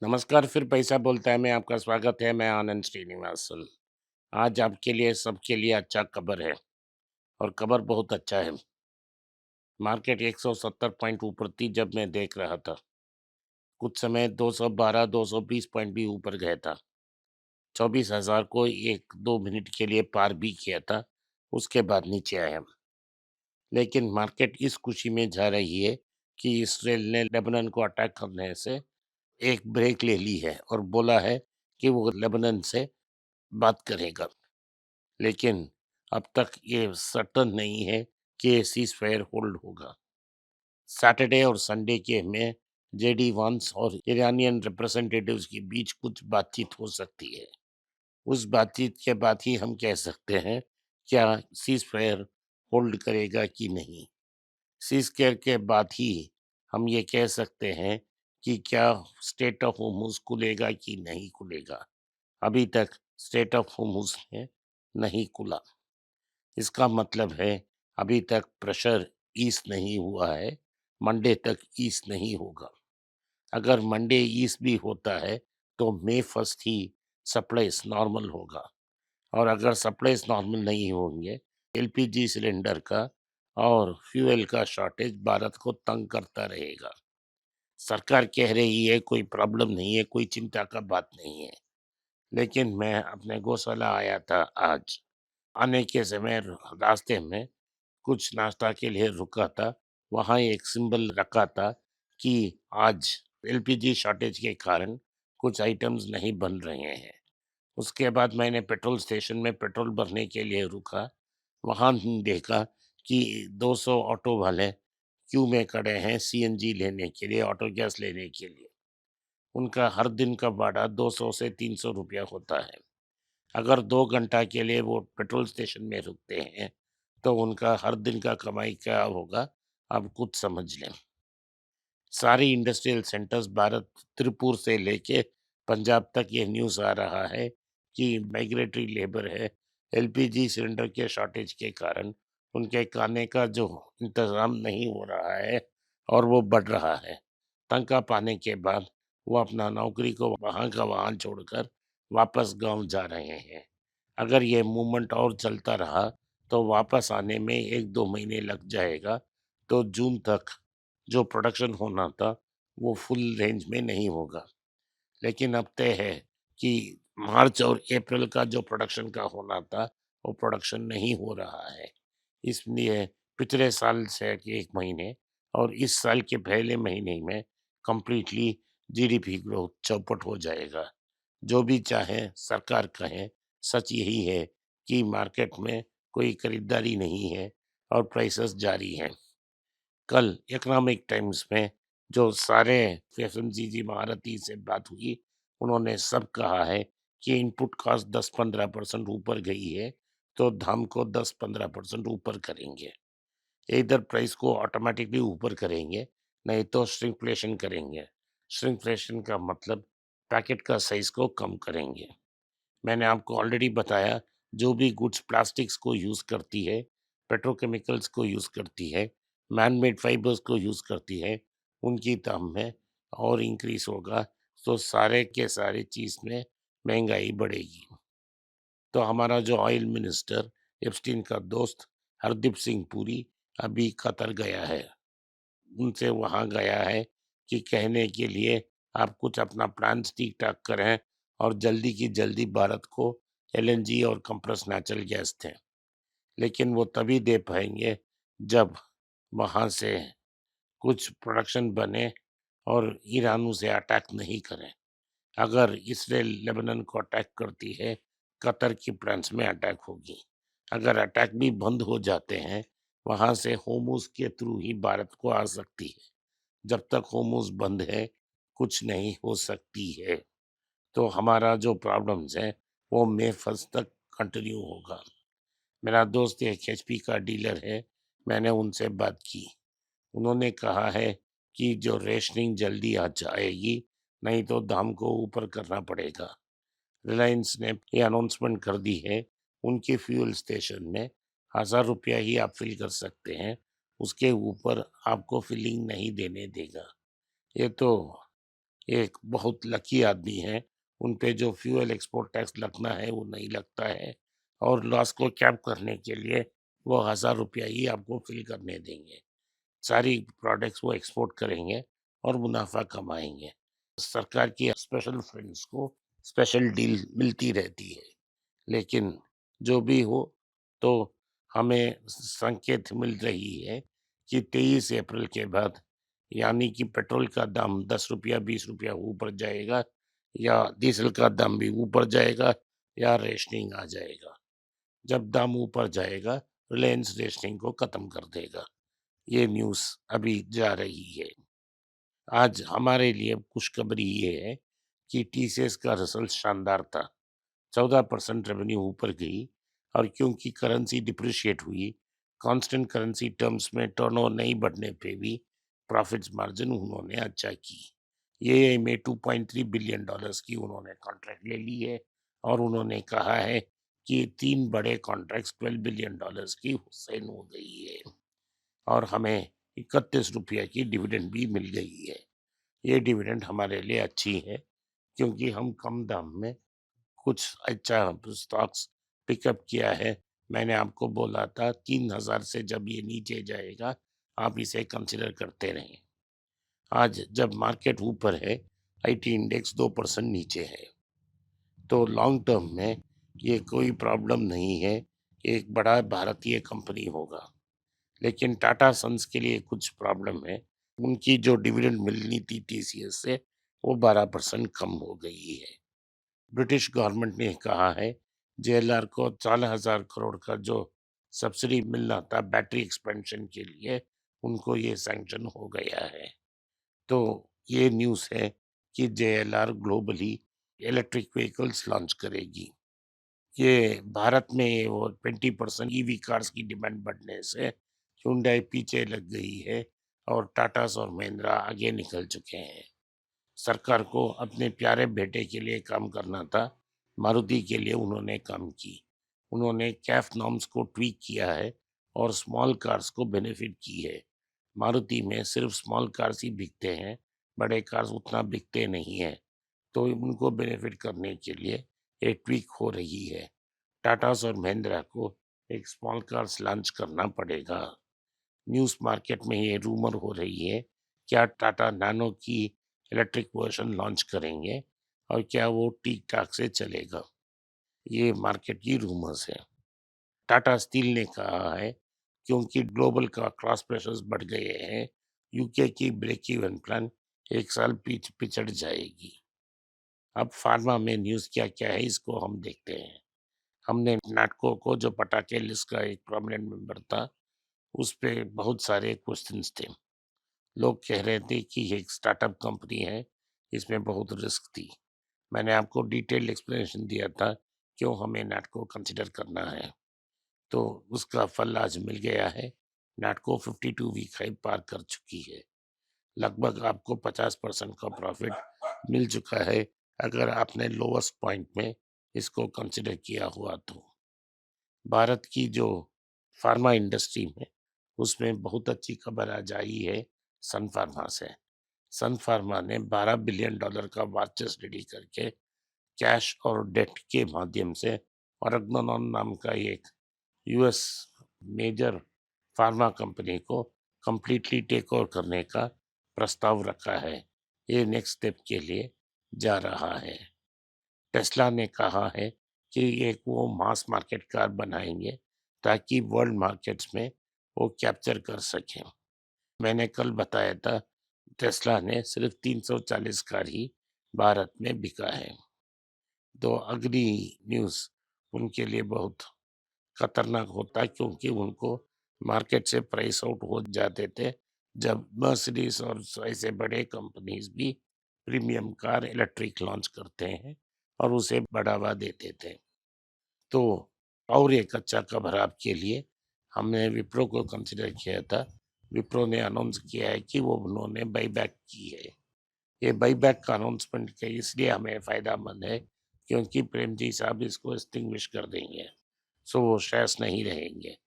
नमस्कार, फिर पैसा बोलता है में आपका स्वागत है। मैं आनंद श्रीनिवासल। आज आपके लिए सबके लिए अच्छा खबर है और खबर बहुत अच्छा है। मार्केट 170 पॉइंट ऊपर थी जब मैं देख रहा था। कुछ समय 212 220 पॉइंट भी ऊपर गया था। 24,000 को 1-2 मिनट के लिए पार भी किया था। उसके बाद नीचे आया। लेकिन मार्केट इस खुशी में जा रही है कि इसराइल ने लेबनान को अटैक करने से एक ब्रेक ले ली है और बोला है कि वो लेबनान से बात करेगा। लेकिन अब तक ये सर्टेन नहीं है कि ये सीज़फायर होल्ड होगा। सैटरडे और संडे के में जेडी वांस और ईरानियन रिप्रेजेंटेटिव्स के बीच कुछ बातचीत हो सकती है। उस बातचीत के बाद ही हम कह सकते हैं क्या सीज़फायर होल्ड करेगा कि नहीं। सीज़फायर के बाद ही हम ये कह सकते हैं कि क्या स्टेट ऑफ होर्मुज़ खुलेगा कि नहीं खुलेगा। अभी तक स्टेट ऑफ होर्मुज़ है नहीं खुला। इसका मतलब है अभी तक प्रेशर ईज नहीं हुआ है, मंडे तक ईज नहीं होगा। अगर मंडे ईज भी होता है तो मई फर्स्ट ही सप्लाईज नॉर्मल होगा। और अगर सप्लाईज नॉर्मल नहीं होंगे, एलपीजी सिलेंडर का और फ्यूल का शॉर्टेज भारत को तंग करता रहेगा। सरकार कह रही है कोई प्रॉब्लम नहीं है, कोई चिंता का बात नहीं है। लेकिन मैं अपने गौशाला आया था आज। आने के समय रास्ते में कुछ नाश्ता के लिए रुका था। वहाँ एक सिंबल रखा था कि आज एलपीजी शॉर्टेज के कारण कुछ आइटम्स नहीं बन रहे हैं। उसके बाद मैंने पेट्रोल स्टेशन में पेट्रोल भरने के लिए रुका। वहाँ देखा कि 200 ऑटो वाले क्यू में खड़े हैं सीएनजी लेने के लिए, ऑटो गैस लेने के लिए। उनका हर दिन का भाड़ा 200 से 300 रुपया होता है। अगर 2 घंटा के लिए वो पेट्रोल स्टेशन में रुकते हैं, तो उनका हर दिन का कमाई क्या होगा, आप खुद समझ लें। सारे इंडस्ट्रियल सेंटर्स भारत त्रिपुर से लेके पंजाब तक ये न्यूज़ आ रहा है कि माइग्रेटरी लेबर है, एलपीजी सिलेंडर के शॉर्टेज के कारण उनके खाने का जो इंतज़ाम नहीं हो रहा है और वो बढ़ रहा है। तनख्वाह पाने के बाद वो अपना नौकरी को वहाँ का वहाँ छोड़कर वापस गाँव जा रहे हैं। अगर ये मूवमेंट और चलता रहा, तो वापस आने में 1-2 महीने लग जाएगा, तो जून तक जो प्रोडक्शन होना था वो फुल रेंज में नहीं होगा। लेकिन अब तय है कि मार्च और अप्रैल का जो प्रोडक्शन का होना था वो प्रोडक्शन नहीं हो रहा है। इसलिए पिछले साल से के 1 महीने और इस साल के पहले महीने में कंप्लीटली जीडीपी ग्रोथ चौपट हो जाएगा। जो भी चाहे सरकार कहे, सच यही है कि मार्केट में कोई खरीदारी नहीं है और प्राइसेस जारी हैं। कल इकोनॉमिक टाइम्स में जो सारे एफएमसीजी महारथी से बात हुई, उन्होंने सब कहा है कि इनपुट कॉस्ट 10-15% ऊपर गई है, तो धाम को 10-15% ऊपर करेंगे। इधर प्राइस को ऑटोमेटिकली ऊपर करेंगे, नहीं तो श्रिंकफ्लेशन करेंगे। श्रिंकफ्लेशन का मतलब पैकेट का साइज को कम करेंगे। मैंने आपको ऑलरेडी बताया जो भी गुड्स प्लास्टिक्स को यूज़ करती है, पेट्रोकेमिकल्स को यूज़ करती है, मैन मेड फाइबर्स को यूज़ करती है, उनकी दाम में और इंक्रीज होगा, तो सारे के सारे चीज़ में महंगाई बढ़ेगी। तो हमारा जो ऑयल मिनिस्टर एप्स्टीन का दोस्त हरदीप सिंह पुरी अभी कतर गया है। उनसे वहाँ गया है कि कहने के लिए आप कुछ अपना प्लान्स ठीक-ठाक करें और जल्दी की जल्दी भारत को एलएनजी और कंप्रेस्ड नेचुरल गैस दें। लेकिन वो तभी दे पाएँगे जब वहाँ से कुछ प्रोडक्शन बने और ईरान उसे अटैक नहीं करें। अगर इसराइल लेबनान को अटैक करती है, कतर की प्लान्स में अटैक होगी। अगर अटैक भी बंद हो जाते हैं, वहाँ से होर्मुज़ के थ्रू ही भारत को आ सकती है। जब तक होर्मुज़ बंद है, कुछ नहीं हो सकती है। तो हमारा जो प्रॉब्लम्स है, वो मई फर्स्ट तक कंटिन्यू होगा। मेरा दोस्त एक एचपी का डीलर है, मैंने उनसे बात की। उन्होंने कहा है कि जो रेशनिंग जल्दी आ जाएगी, नहीं तो दाम को ऊपर करना पड़ेगा। रिलायंस ने ये अनाउंसमेंट कर दी है, उनके फ्यूल स्टेशन में 1000 रुपया ही आप फिल कर सकते हैं, उसके ऊपर आपको फिलिंग नहीं देने देगा। ये तो एक बहुत लकी आदमी हैं, उन पे जो फ्यूल एक्सपोर्ट टैक्स लगना है वो नहीं लगता है और लॉस को कैप करने के लिए वो ₹1000 ही आपको फ़िल करने देंगे। सारी प्रोडक्ट्स वो एक्सपोर्ट करेंगे और मुनाफ़ा कमाएँगे। सरकार की स्पेशल फंड्स को स्पेशल डील मिलती रहती है। लेकिन जो भी हो, तो हमें संकेत मिल रही है कि 23 अप्रैल के बाद यानी कि पेट्रोल का दाम ₹10 ₹20 ऊपर जाएगा या डीज़ल का दाम भी ऊपर जाएगा या रेशनिंग आ जाएगा। जब दाम ऊपर जाएगा, रिलायंस रेशनिंग को खत्म कर देगा। ये न्यूज़ अभी जा रही है। आज हमारे लिए खुशखबरी ये है कि टीसीएस का रिजल्ट शानदार था। 14% रेवेन्यू ऊपर गई और क्योंकि करेंसी डिप्रिशिएट हुई, कांस्टेंट करेंसी टर्म्स में टर्नओवर नहीं बढ़ने पे भी प्रॉफिट्स मार्जिन उन्होंने अच्छा की। ये में $2.3 बिलियन की उन्होंने कॉन्ट्रैक्ट ले ली है और उन्होंने कहा है कि 3 बड़े कॉन्ट्रैक्ट्स $12 बिलियन की साइन हो गई है और हमें ₹31 की डिविडेंड भी मिल गई है। ये डिविडेंड हमारे लिए अच्छी है क्योंकि हम कम दाम में कुछ अच्छा स्टॉक्स पिकअप किया है। मैंने आपको बोला था 3000 से जब ये नीचे जाएगा, आप इसे कंसीडर करते रहें। आज जब मार्केट ऊपर है, आईटी इंडेक्स 2% नीचे है। तो लॉन्ग टर्म में ये कोई प्रॉब्लम नहीं है, एक बड़ा भारतीय कंपनी होगा। लेकिन टाटा सन्स के लिए कुछ प्रॉब्लम है। उनकी जो डिविडेंड मिलनी थी टीसीएस से, वो 12% कम हो गई है। ब्रिटिश गवर्नमेंट ने कहा है जेएलआर को 4000 करोड़ का जो सब्सिडी मिलना था बैटरी एक्सपेंशन के लिए, उनको ये सैंक्शन हो गया है। तो ये न्यूज़ है कि JLR globally electric vehicles launch करेगी। ये भारत में वो 20% ईवी कार्स की डिमांड बढ़ने से हुंडई पीछे लग गई है और टाटास और महिंद्रा आगे निकल चुके हैं। सरकार को अपने प्यारे बेटे के लिए काम करना था, मारुति के लिए उन्होंने काम की। उन्होंने कैफ नॉर्म्स को ट्वीक किया है और स्मॉल कार्स को बेनिफिट की है। मारुति में सिर्फ स्मॉल कार्स ही बिकते हैं, बड़े कार्स उतना बिकते नहीं हैं, तो उनको बेनिफिट करने के लिए एक ट्वीक हो रही है। टाटास और महिंद्रा को एक स्मॉल कार्स लॉन्च करना पड़ेगा। न्यूज़ मार्केट में ये रूमर हो रही है, क्या टाटा नैनो की इलेक्ट्रिक वर्जन लॉन्च करेंगे और क्या वो ठीक-ठाक से चलेगा? ये मार्केट की रूमर्स है। टाटा स्टील ने कहा है क्योंकि ग्लोबल का क्रॉस प्रेशर्स बढ़ गए हैं, यूके की ब्रेक इवन प्लान 1 साल पिछड़ जाएगी। अब फार्मा में न्यूज़ क्या-क्या है इसको हम देखते हैं। हमने नाटको को जो पटाखे लिस्ट का एक प्रोमिनेंट मेंबर था, उस पे बहुत सारे क्वेश्चंस थे। लोग कह रहे थे कि ये एक स्टार्टअप कंपनी है, इसमें बहुत रिस्क थी। मैंने आपको डिटेल्ड एक्सप्लेनेशन दिया था, क्यों हमें नाटको कंसीडर करना है। तो उसका फल आज मिल गया है। नाटको 52 वीक हाई पार कर चुकी है। लगभग आपको 50% का प्रॉफिट मिल चुका है, अगर आपने लोएस्ट पॉइंट में इसको कंसीडर किया हुआ तो। भारत की जो फार्मा इंडस्ट्री में उसमें बहुत अच्छी खबर आज आई है सन फार्मा से। सन फार्मा ने $12 बिलियन का वार चेस्ट रेडी करके कैश और डेट के माध्यम से ऑर्गेनोन नाम का एक यूएस मेजर फार्मा कंपनी को कंप्लीटली टेक ओवर करने का प्रस्ताव रखा है। ये नेक्स्ट स्टेप के लिए जा रहा है। टेस्ला ने कहा है कि एक वो मास मार्केट कार बनाएंगे ताकि वर्ल्ड मार्केट्स में वो कैप्चर कर सकें। मैंने कल बताया था टेस्ला ने सिर्फ 340 कार ही भारत में बिका है। तो अगली न्यूज़ उनके लिए बहुत खतरनाक होता है क्योंकि उनको मार्केट से प्राइस आउट हो जाते थे जब मर्सिडीज और ऐसे बड़े कंपनीज भी प्रीमियम कार इलेक्ट्रिक लॉन्च करते हैं और उसे बढ़ावा देते थे। तो और एक अच्छा खबर आपके लिए, हमने विप्रो को कंसिडर किया था। विप्रो ने अनाउंस किया है कि वो उन्होंने बाईबैक की है। ये बाईबैक का अनाउंसमेंट के इसलिए हमें फ़ायदेमंद है क्योंकि प्रेम जी साहब इसको एक्सटिंग्विश कर देंगे, सो वो शेयर्स नहीं रहेंगे।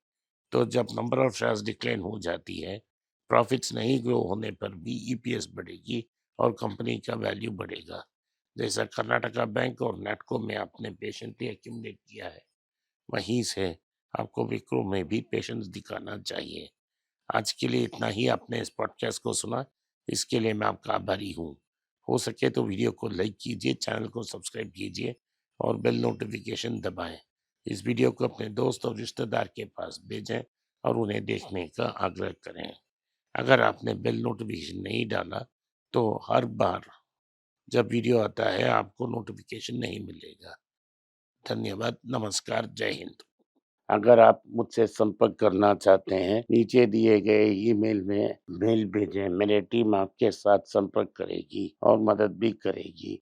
तो जब नंबर ऑफ शेयर्स डिक्लाइन हो जाती है, प्रॉफिट्स नहीं ग्रो होने पर भी ईपीएस बढ़ेगी और कंपनी का वैल्यू बढ़ेगा। जैसा कर्नाटका बैंक और नेटको में आपने पेशेंटली एक्यूमुलेट किया है, वहीं से आपको विप्रो में भी पेशेंस दिखाना चाहिए। आज के लिए इतना ही। आपने इस पॉडकास्ट को सुना, इसके लिए मैं आपका आभारी हूँ। हो सके तो वीडियो को लाइक कीजिए, चैनल को सब्सक्राइब कीजिए और बेल नोटिफिकेशन दबाएं। इस वीडियो को अपने दोस्त और रिश्तेदार के पास भेजें और उन्हें देखने का आग्रह करें। अगर आपने बेल नोटिफिकेशन नहीं डाला तो हर बार जब वीडियो आता है आपको नोटिफिकेशन नहीं मिलेगा। धन्यवाद, नमस्कार, जय हिंद। अगर आप मुझसे संपर्क करना चाहते हैं, नीचे दिए गए ईमेल में मेल भेजें। मेरी टीम आपके साथ संपर्क करेगी और मदद भी करेगी।